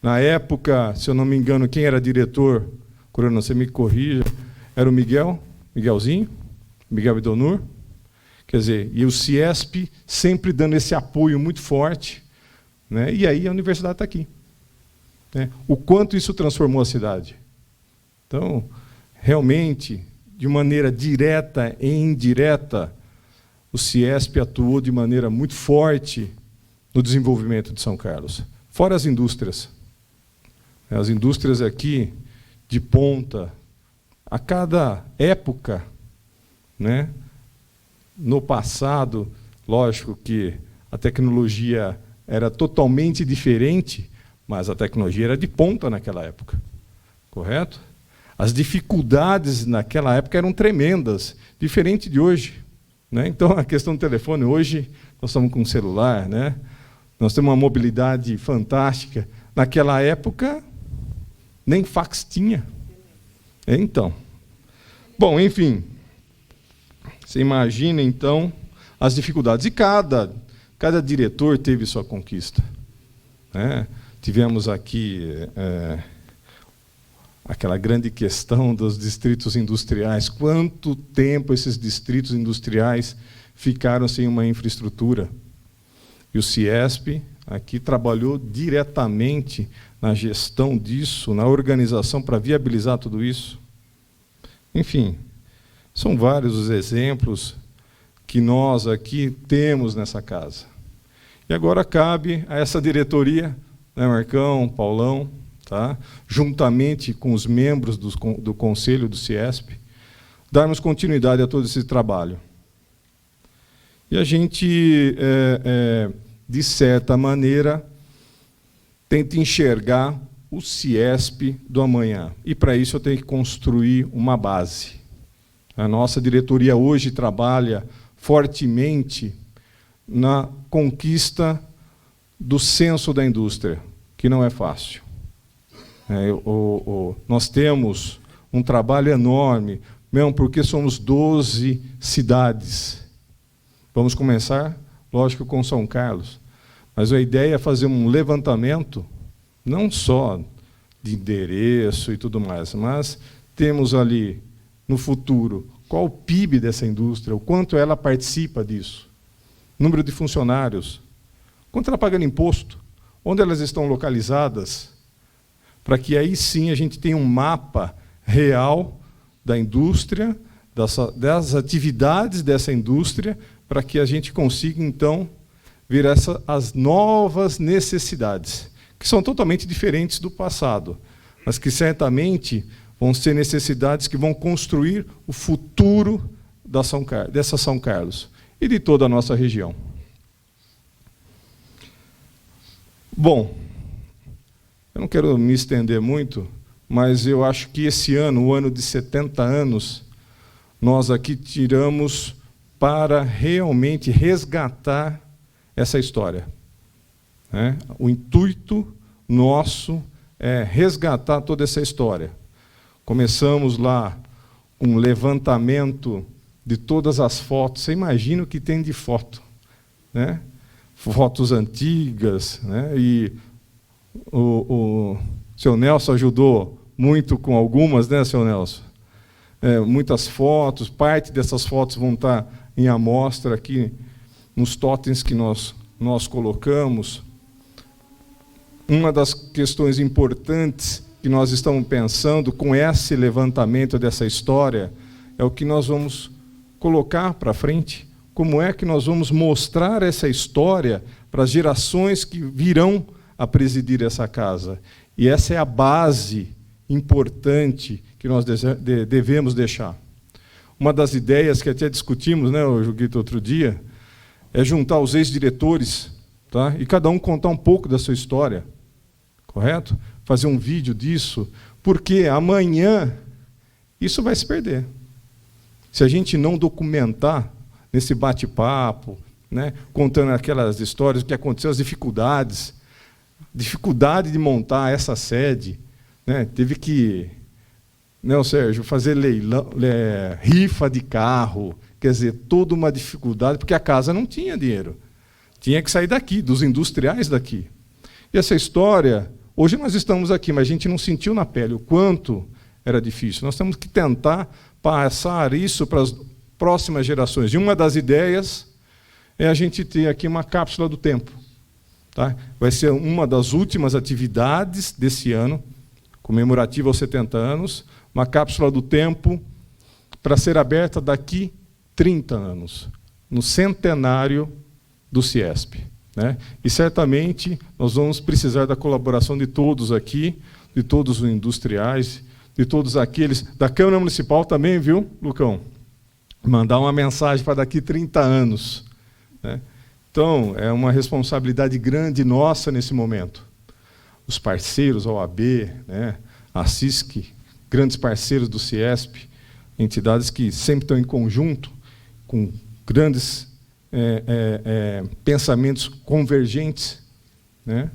Na época, se eu não me engano, quem era diretor, Coriano, você me corrija, era o Miguelzinho, Miguel Idonur. Quer dizer, e o CIESP sempre dando esse apoio muito forte, né? E aí a universidade está aqui, né? O quanto isso transformou a cidade. Então, realmente, de maneira direta e indireta, o CIESP atuou de maneira muito forte no desenvolvimento de São Carlos. Fora as indústrias. As indústrias aqui, de ponta, a cada época, né? No passado, lógico que a tecnologia era totalmente diferente, mas a tecnologia era de ponta naquela época, correto? As dificuldades naquela época eram tremendas, diferente de hoje, né? Então, a questão do telefone, hoje nós estamos com um celular, né? Nós temos uma mobilidade fantástica. Naquela época, nem fax tinha. Então, bom, enfim, você imagina, então, as dificuldades. E cada diretor teve sua conquista, né? Tivemos aqui aquela grande questão dos distritos industriais. Quanto tempo esses distritos industriais ficaram sem uma infraestrutura? E o CIESP aqui trabalhou diretamente na gestão disso, na organização para viabilizar tudo isso. Enfim, são vários os exemplos que nós aqui temos nessa casa. E agora cabe a essa diretoria, né, Marcão, Paulão, tá? Juntamente com os membros do Conselho do CIESP, darmos continuidade a todo esse trabalho. E a gente, de certa maneira, tenta enxergar o CIESP do amanhã. E, para isso, eu tenho que construir uma base. A nossa diretoria hoje trabalha fortemente na conquista do censo da indústria, que não é fácil. Nós temos um trabalho enorme, mesmo porque somos 12 cidades. Vamos começar, lógico, com São Carlos. Mas a ideia é fazer um levantamento, não só de endereço e tudo mais, mas temos ali, no futuro, qual o PIB dessa indústria, o quanto ela participa disso, número de funcionários, quanto ela paga de imposto, onde elas estão localizadas, para que aí sim a gente tenha um mapa real da indústria, das atividades dessa indústria, para que a gente consiga, então, ver as novas necessidades, que são totalmente diferentes do passado, mas que certamente vão ser necessidades que vão construir o futuro dessa São Carlos e de toda a nossa região. Bom, eu não quero me estender muito, mas eu acho que esse ano, o ano de 70 anos, nós aqui tiramos para realmente resgatar essa história. Né? O intuito nosso é resgatar toda essa história. Começamos lá com um levantamento de todas as fotos. Você imagina o que tem de foto, né? Fotos antigas, né? E o seu Nelson ajudou muito com algumas, né, seu Nelson? Muitas fotos, parte dessas fotos vão estar em amostra aqui nos totens que nós colocamos. Uma das questões importantes que nós estamos pensando com esse levantamento dessa história é o que nós vamos colocar para frente. Como é que nós vamos mostrar essa história para as gerações que virão a presidir essa casa? E essa é a base importante que nós devemos deixar. Uma das ideias que até discutimos, né, Juguito, outro dia, é juntar os ex-diretores, tá? E cada um contar um pouco da sua história, correto? Fazer um vídeo disso, porque amanhã isso vai se perder. Se a gente não documentar nesse bate-papo, né, contando aquelas histórias, o que aconteceu, as dificuldade de montar essa sede, né, teve que, né, Sérgio, fazer leilão, rifa de carro, quer dizer, toda uma dificuldade, porque a casa não tinha dinheiro. Tinha que sair daqui, dos industriais daqui. E essa história, hoje nós estamos aqui, mas a gente não sentiu na pele o quanto era difícil. Nós temos que tentar passar isso para as próximas gerações. E uma das ideias é a gente ter aqui uma cápsula do tempo. Tá? Vai ser uma das últimas atividades desse ano, comemorativa aos 70 anos, uma cápsula do tempo para ser aberta daqui 30 anos, no centenário do CIESP. Né? E certamente nós vamos precisar da colaboração de todos aqui, de todos os industriais, de todos aqueles, da Câmara Municipal também, viu, Lucão? Mandar uma mensagem para daqui 30 anos. Né? Então, é uma responsabilidade grande nossa nesse momento. Os parceiros, a OAB, né, a CISC, grandes parceiros do CIESP, entidades que sempre estão em conjunto, com grandes pensamentos convergentes. Né?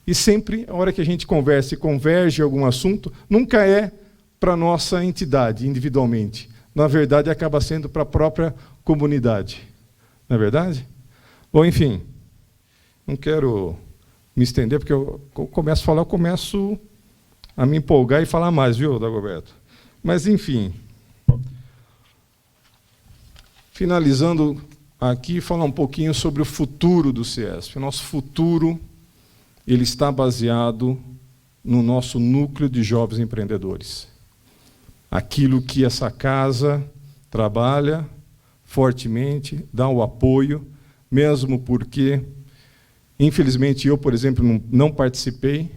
E sempre, a hora que a gente conversa e converge em algum assunto, nunca é para a nossa entidade, individualmente. Na verdade, acaba sendo para a própria comunidade. Não é verdade? Bom, enfim, não quero me estender, porque eu começo a falar, eu começo a me empolgar e falar mais, viu, Dagoberto? Mas, enfim, finalizando aqui, falar um pouquinho sobre o futuro do CIESP. O nosso futuro, ele está baseado no nosso núcleo de jovens empreendedores. Aquilo que essa casa trabalha fortemente, dá o apoio, mesmo porque, infelizmente, eu, por exemplo, não participei,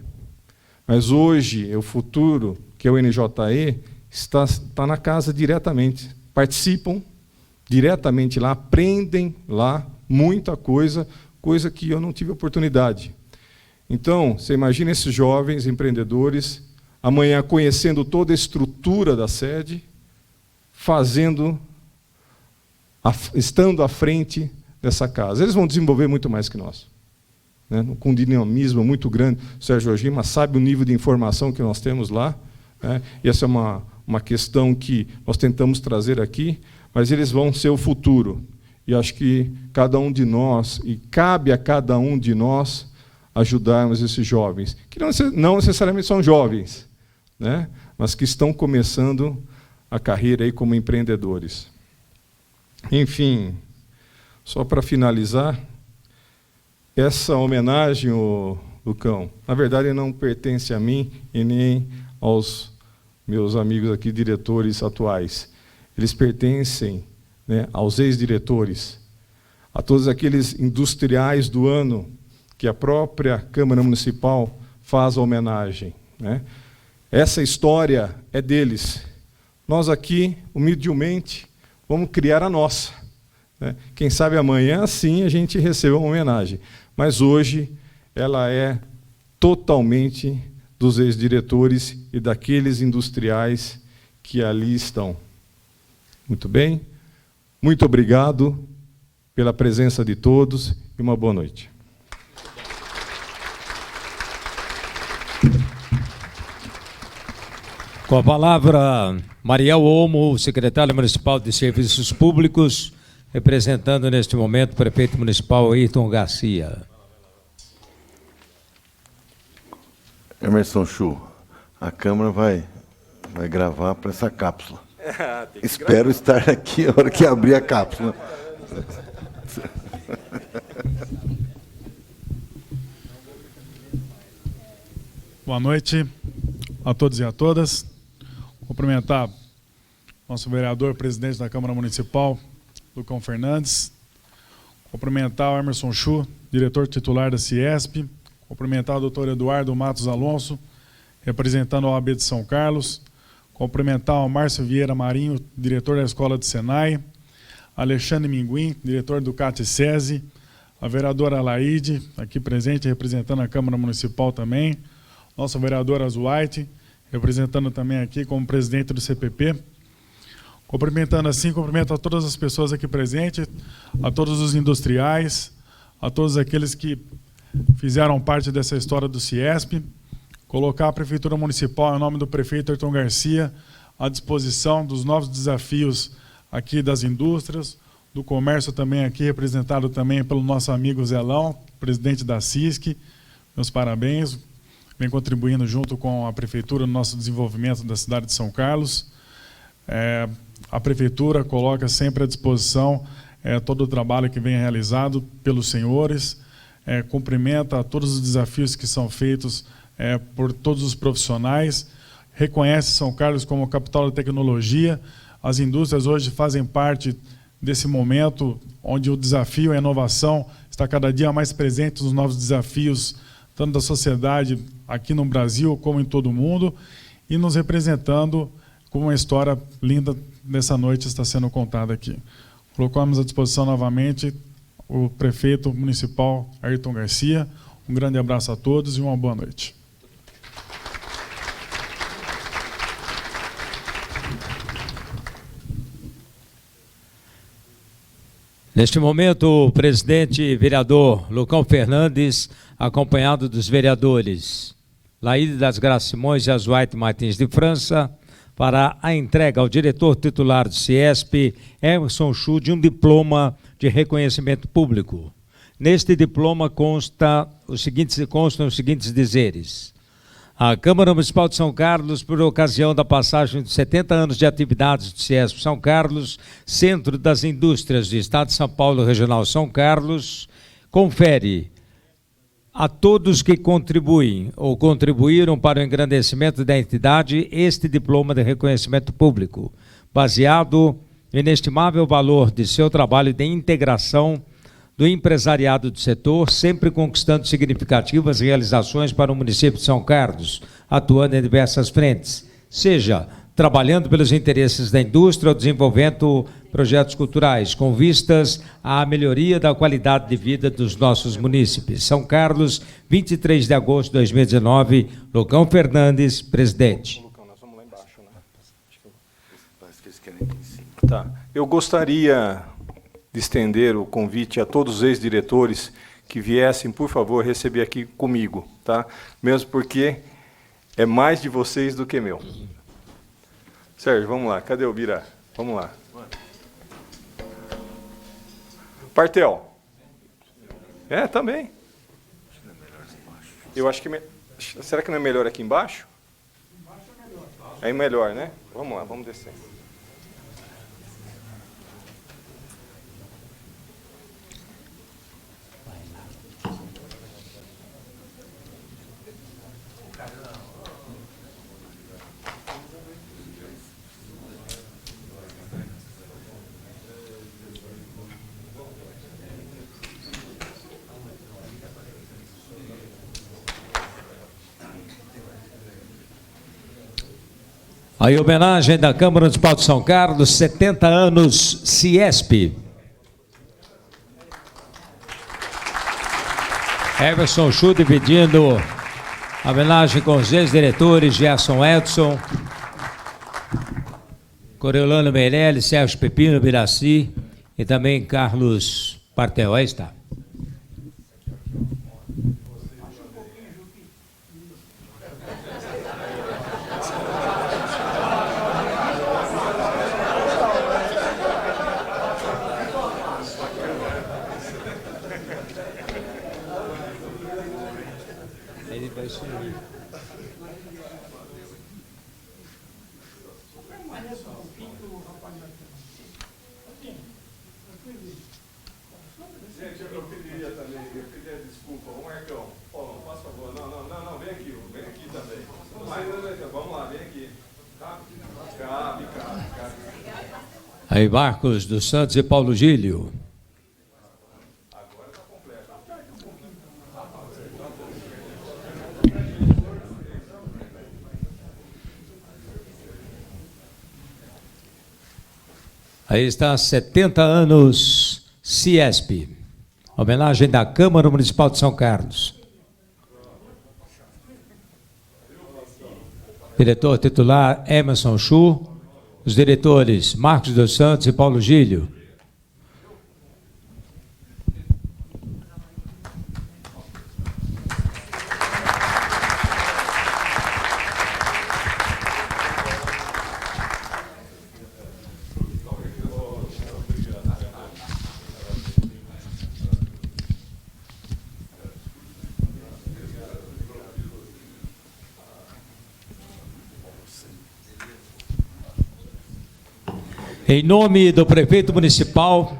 mas hoje, o futuro, que é o NJE, está na casa diretamente. Participam diretamente lá, aprendem lá muita coisa, coisa que eu não tive oportunidade. Então, você imagina esses jovens empreendedores, amanhã conhecendo toda a estrutura da sede, estando à frente dessa casa. Eles vão desenvolver muito mais que nós. Né? Com um dinamismo muito grande. O Sérgio Ogima sabe o nível de informação que nós temos lá. Né? E essa é uma questão que nós tentamos trazer aqui, mas eles vão ser o futuro. E acho que cada um de nós, e cabe a cada um de nós, ajudarmos esses jovens, que não necessariamente são jovens, né? Mas que estão começando a carreira aí como empreendedores. Enfim, só para finalizar, essa homenagem, Lucão, na verdade não pertence a mim e nem aos meus amigos aqui, diretores atuais. Eles pertencem, né, aos ex-diretores, a todos aqueles industriais do ano que a própria Câmara Municipal faz a homenagem. Né? Essa história é deles. Nós aqui, humildemente, vamos criar a nossa. Né? Quem sabe amanhã, sim, a gente receba uma homenagem. Mas hoje, ela é totalmente dos ex-diretores e daqueles industriais que ali estão. Muito bem? Muito obrigado pela presença de todos e uma boa noite. Com a palavra, Mariel Olmo, secretário municipal de Serviços Públicos, representando neste momento o prefeito municipal Ayrton Garcia. Emerson Chu, a Câmara vai gravar para essa cápsula. Espero estar aqui a hora que abrir a cápsula. Boa noite a todos e a todas. Cumprimentar nosso vereador, presidente da Câmara Municipal, Lucão Fernandes. Cumprimentar o Emerson Chu, diretor titular da Ciesp. Cumprimentar o doutor Eduardo Matos Alonso, representando a OAB de São Carlos. Cumprimentar o Márcio Vieira Marinho, diretor da Escola de Senai. Alexandre Minguim, diretor do CAT-SESI. A vereadora Laide, aqui presente, representando a Câmara Municipal também. Nosso vereador Azuaite, representando também aqui como presidente do CPP. Cumprimentando assim, cumprimento a todas as pessoas aqui presentes, a todos os industriais, a todos aqueles que fizeram parte dessa história do Ciesp. Colocar a Prefeitura Municipal, em nome do prefeito Ayrton Garcia, à disposição dos novos desafios aqui das indústrias, do comércio também aqui, representado também pelo nosso amigo Zelão, presidente da CISC. Meus parabéns. Vem contribuindo junto com a Prefeitura no nosso desenvolvimento da cidade de São Carlos. A Prefeitura coloca sempre à disposição todo o trabalho que vem realizado pelos senhores, cumprimenta todos os desafios que são feitos por todos os profissionais, reconhece São Carlos como capital da tecnologia. As indústrias hoje fazem parte desse momento onde o desafio e a inovação está cada dia mais presente nos novos desafios, tanto da sociedade aqui no Brasil como em todo o mundo, e nos representando com uma história linda nessa noite está sendo contada aqui. Colocamos à disposição novamente o prefeito municipal Ayrton Garcia. Um grande abraço a todos e uma boa noite. Neste momento, o presidente vereador Lucão Fernandes, acompanhado dos vereadores Laide das Graças Simões e Azuaite Martins de França, para a entrega ao diretor titular do Ciesp, Emerson Chu, de um diploma de reconhecimento público. Neste diploma constam os seguintes dizeres. A Câmara Municipal de São Carlos, por ocasião da passagem de 70 anos de atividades do Ciesp São Carlos, Centro das Indústrias do Estado de São Paulo, Regional São Carlos, confere a todos que contribuem ou contribuíram para o engrandecimento da entidade este diploma de reconhecimento público, baseado no inestimável valor de seu trabalho de integração do empresariado do setor, sempre conquistando significativas realizações para o município de São Carlos, atuando em diversas frentes, seja trabalhando pelos interesses da indústria ou desenvolvendo projetos culturais, com vistas à melhoria da qualidade de vida dos nossos munícipes. São Carlos, 23 de agosto de 2019, Lucão Fernandes, presidente. Lucão, nós vamos lá embaixo, né? Tá. Eu gostaria de estender o convite a todos os ex-diretores que viessem, por favor, receber aqui comigo, tá? Mesmo porque é mais de vocês do que meu. Sérgio, vamos lá. Cadê o Bira? Vamos lá. Partel. Também. Eu acho que... Será que não é melhor aqui embaixo? É melhor, né? Vamos lá, vamos descer. A homenagem da Câmara Municipal de São Carlos, 70 anos Ciesp. Emerson Chu dividindo Homenagem com os ex-diretores Gerson Edson, Coriolano Meirelles, Sérgio Pepino Biraci e também Carlos Partel. Aí está. Ele vai subir. Gente, eu queria desculpa. Ô Marcão, faz favor. Não, vem aqui também. Vamos lá, vem aqui. Cabe. Aí Marcos dos Santos e Paulo Gílio. Aí está 70 anos CIESP. Homenagem da Câmara Municipal de São Carlos. Diretor titular Emerson Chu. Os diretores Marcos dos Santos e Paulo Gílio. Em nome do prefeito municipal,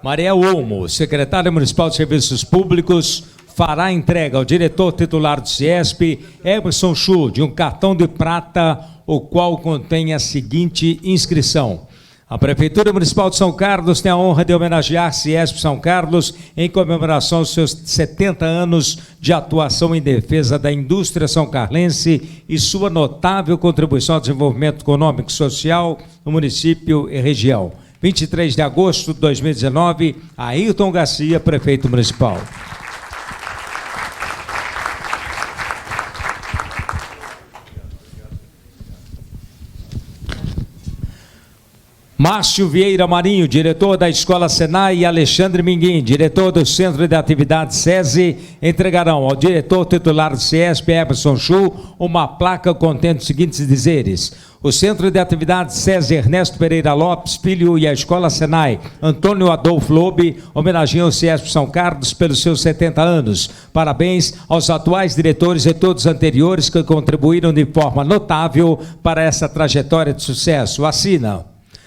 Mariel Olmo, secretário municipal de Serviços Públicos, fará a entrega ao diretor titular do CIESP, Emerson Chu, de um cartão de prata, o qual contém a seguinte inscrição: a Prefeitura Municipal de São Carlos tem a honra de homenagear CIESP São Carlos em comemoração aos seus 70 anos de atuação em defesa da indústria são-carlense e sua notável contribuição ao desenvolvimento econômico e social no município e região. 23 de agosto de 2019, Ayrton Garcia, prefeito municipal. Márcio Vieira Marinho, diretor da Escola Senai, e Alexandre Minguim, diretor do Centro de Atividades SESI, entregarão ao diretor titular do CIESP, Emerson Chu, uma placa contendo os seguintes dizeres: o Centro de Atividades SESI Ernesto Pereira Lopes Filho e a Escola Senai Antônio Adolfo Lobe homenageiam o CIESP São Carlos pelos seus 70 anos. Parabéns aos atuais diretores e todos os anteriores que contribuíram de forma notável para essa trajetória de sucesso. Assina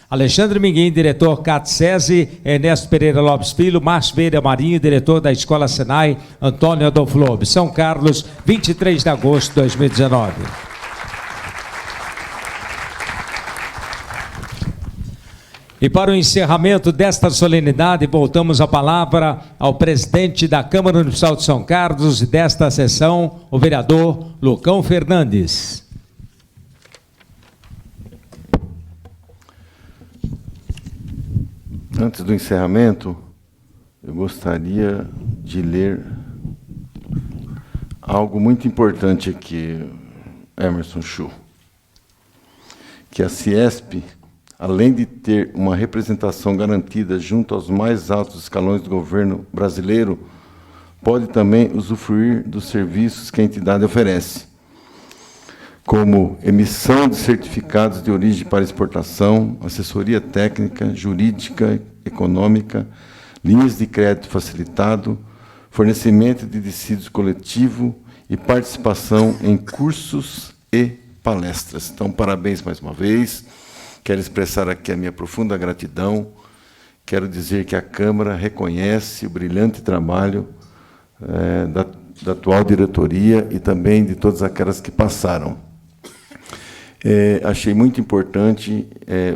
Alexandre Minguim, diretor CAT-SESI, Ernesto Pereira Lopes Filho, Márcio Vieira Marinho, diretor da Escola Senai, Antônio Adolfo Lobe, São Carlos, 23 de agosto de 2019. E para o encerramento desta solenidade, voltamos a palavra ao presidente da Câmara Municipal de São Carlos e desta sessão, o vereador Lucão Fernandes. Antes do encerramento, eu gostaria de ler algo muito importante aqui, Emerson Chu, que a CIESP, além de ter uma representação garantida junto aos mais altos escalões do governo brasileiro, pode também usufruir dos serviços que a entidade oferece, como emissão de certificados de origem para exportação, assessoria técnica, jurídica, econômica, linhas de crédito facilitado, fornecimento de tecido coletivo e participação em cursos e palestras. Então, parabéns mais uma vez. Quero expressar aqui a minha profunda gratidão. Quero dizer que a Câmara reconhece o brilhante trabalho da atual diretoria e também de todas aquelas que passaram. Achei muito importante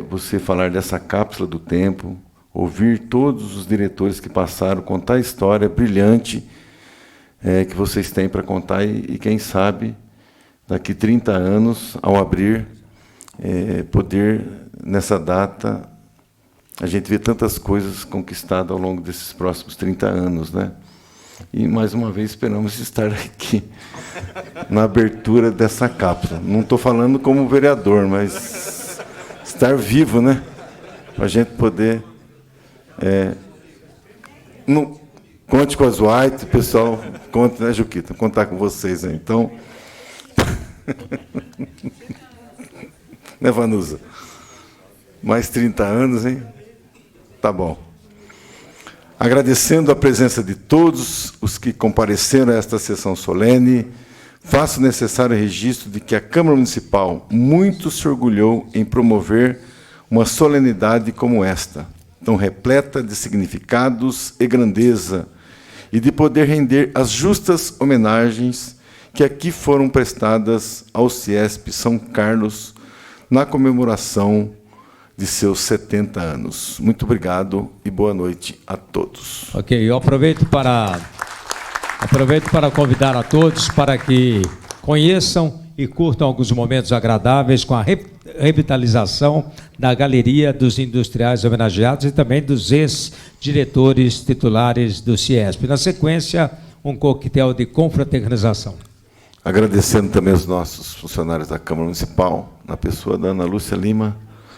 você falar dessa cápsula do tempo, ouvir todos os diretores que passaram, contar a história brilhante que vocês têm para contar e, quem sabe, daqui 30 anos, ao abrir, poder, nessa data, a gente vê tantas coisas conquistadas ao longo desses próximos 30 anos, né? E, mais uma vez, esperamos estar aqui na abertura dessa cápsula. Não estou falando como vereador, mas estar vivo, né? Para a gente poder... conte com as White, pessoal. Conte, né, Juquita? Contar com vocês aí. Então... né, Vanusa? Mais 30 anos, hein? Tá bom. Agradecendo a presença de todos os que compareceram a esta sessão solene, faço necessário registro de que a Câmara Municipal muito se orgulhou em promover uma solenidade como esta, tão repleta de significados e grandeza, e de poder render as justas homenagens que aqui foram prestadas ao CIESP São Carlos na comemoração de seus 70 anos. Muito obrigado e boa noite a todos. Ok, eu aproveito para convidar a todos para que conheçam e curtam alguns momentos agradáveis com a revitalização da Galeria dos Industriais Homenageados e também dos ex-diretores titulares do CIESP. Na sequência, um coquetel de confraternização. Agradecendo também os nossos funcionários da Câmara Municipal, na pessoa da Ana Lúcia Lima,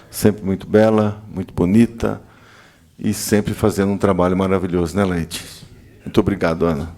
sempre muito bela, muito bonita e sempre fazendo um trabalho maravilhoso, né, Leite? Muito obrigado, Ana.